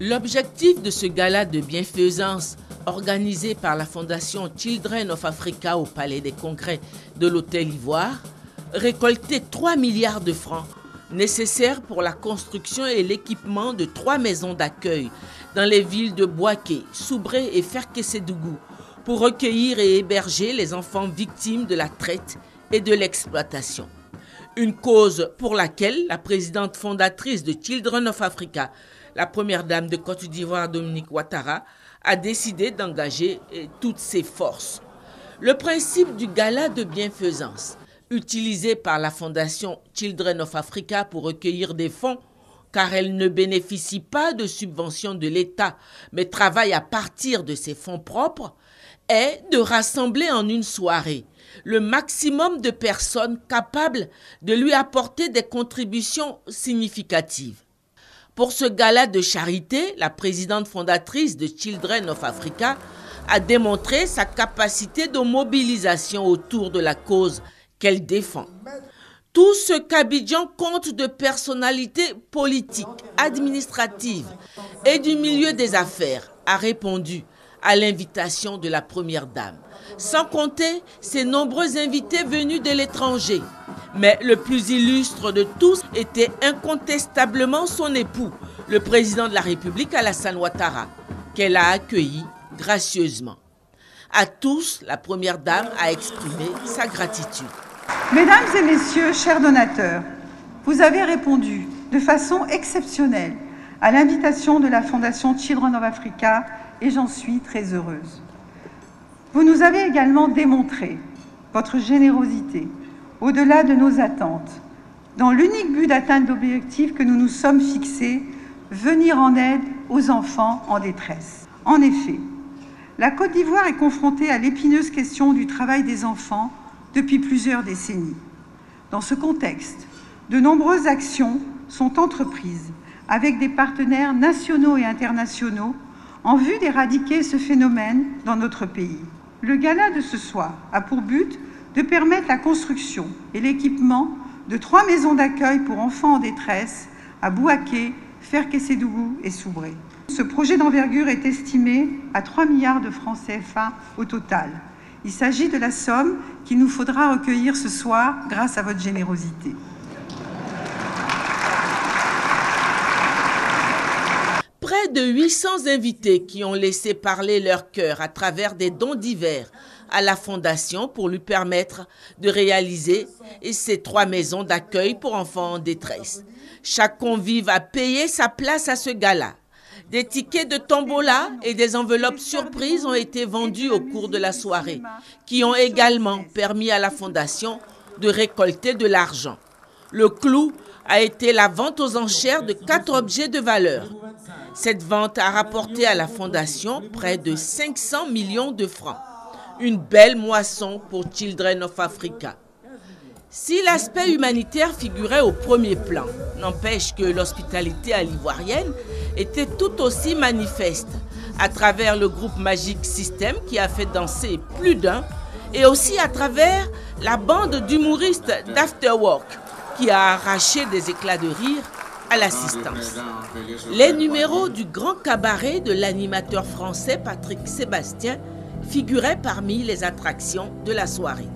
L'objectif de ce gala de bienfaisance, organisé par la Fondation Children of Africa au Palais des Congrès de l'Hôtel Ivoire, récolter 3 milliards de francs nécessaires pour la construction et l'équipement de 3 maisons d'accueil dans les villes de Bouaké, Soubré et Ferkessédougou pour recueillir et héberger les enfants victimes de la traite et de l'exploitation. Une cause pour laquelle la présidente fondatrice de Children of Africa, la première dame de Côte d'Ivoire Dominique Ouattara, a décidé d'engager toutes ses forces. Le principe du gala de bienfaisance, utilisé par la Fondation Children of Africa pour recueillir des fonds, car elle ne bénéficie pas de subventions de l'État, mais travaille à partir de ses fonds propres, est de rassembler en une soirée le maximum de personnes capables de lui apporter des contributions significatives. Pour ce gala de charité, la présidente fondatrice de Children of Africa a démontré sa capacité de mobilisation autour de la cause qu'elle défend. Tout ce qu'Abidjan compte de personnalités politiques, administratives et du milieu des affaires a répondu à l'invitation de la première dame, sans compter ses nombreux invités venus de l'étranger. Mais le plus illustre de tous était incontestablement son époux, le président de la République Alassane Ouattara, qu'elle a accueilli gracieusement. À tous, la première dame a exprimé sa gratitude. Mesdames et messieurs, chers donateurs, vous avez répondu de façon exceptionnelle à l'invitation de la Fondation Children of Africa et j'en suis très heureuse. Vous nous avez également démontré votre générosité au-delà de nos attentes, dans l'unique but d'atteindre l'objectif que nous nous sommes fixés, venir en aide aux enfants en détresse. En effet, la Côte d'Ivoire est confrontée à l'épineuse question du travail des enfants depuis plusieurs décennies. Dans ce contexte, de nombreuses actions sont entreprises avec des partenaires nationaux et internationaux en vue d'éradiquer ce phénomène dans notre pays. Le gala de ce soir a pour but de permettre la construction et l'équipement de 3 maisons d'accueil pour enfants en détresse à Bouaké, Ferkessédougou et Soubré. Ce projet d'envergure est estimé à 3 milliards de francs CFA au total. Il s'agit de la somme qu'il nous faudra recueillir ce soir grâce à votre générosité. Près de 800 invités qui ont laissé parler leur cœur à travers des dons divers à la Fondation pour lui permettre de réaliser ces 3 maisons d'accueil pour enfants en détresse. Chaque convive a payé sa place à ce gala. Des tickets de tombola et des enveloppes surprises ont été vendus au cours de la soirée, qui ont également permis à la Fondation de récolter de l'argent. Le clou a été la vente aux enchères de 4 objets de valeur. Cette vente a rapporté à la Fondation près de 500 millions de francs. Une belle moisson pour Children of Africa. Si l'aspect humanitaire figurait au premier plan, n'empêche que l'hospitalité à l'ivoirienne était tout aussi manifeste à travers le groupe Magic System qui a fait danser plus d'un et aussi à travers la bande d'humoristes d'Afterwork qui a arraché des éclats de rire à l'assistance. Les numéros du grand cabaret de l'animateur français Patrick Sébastien figuraient parmi les attractions de la soirée.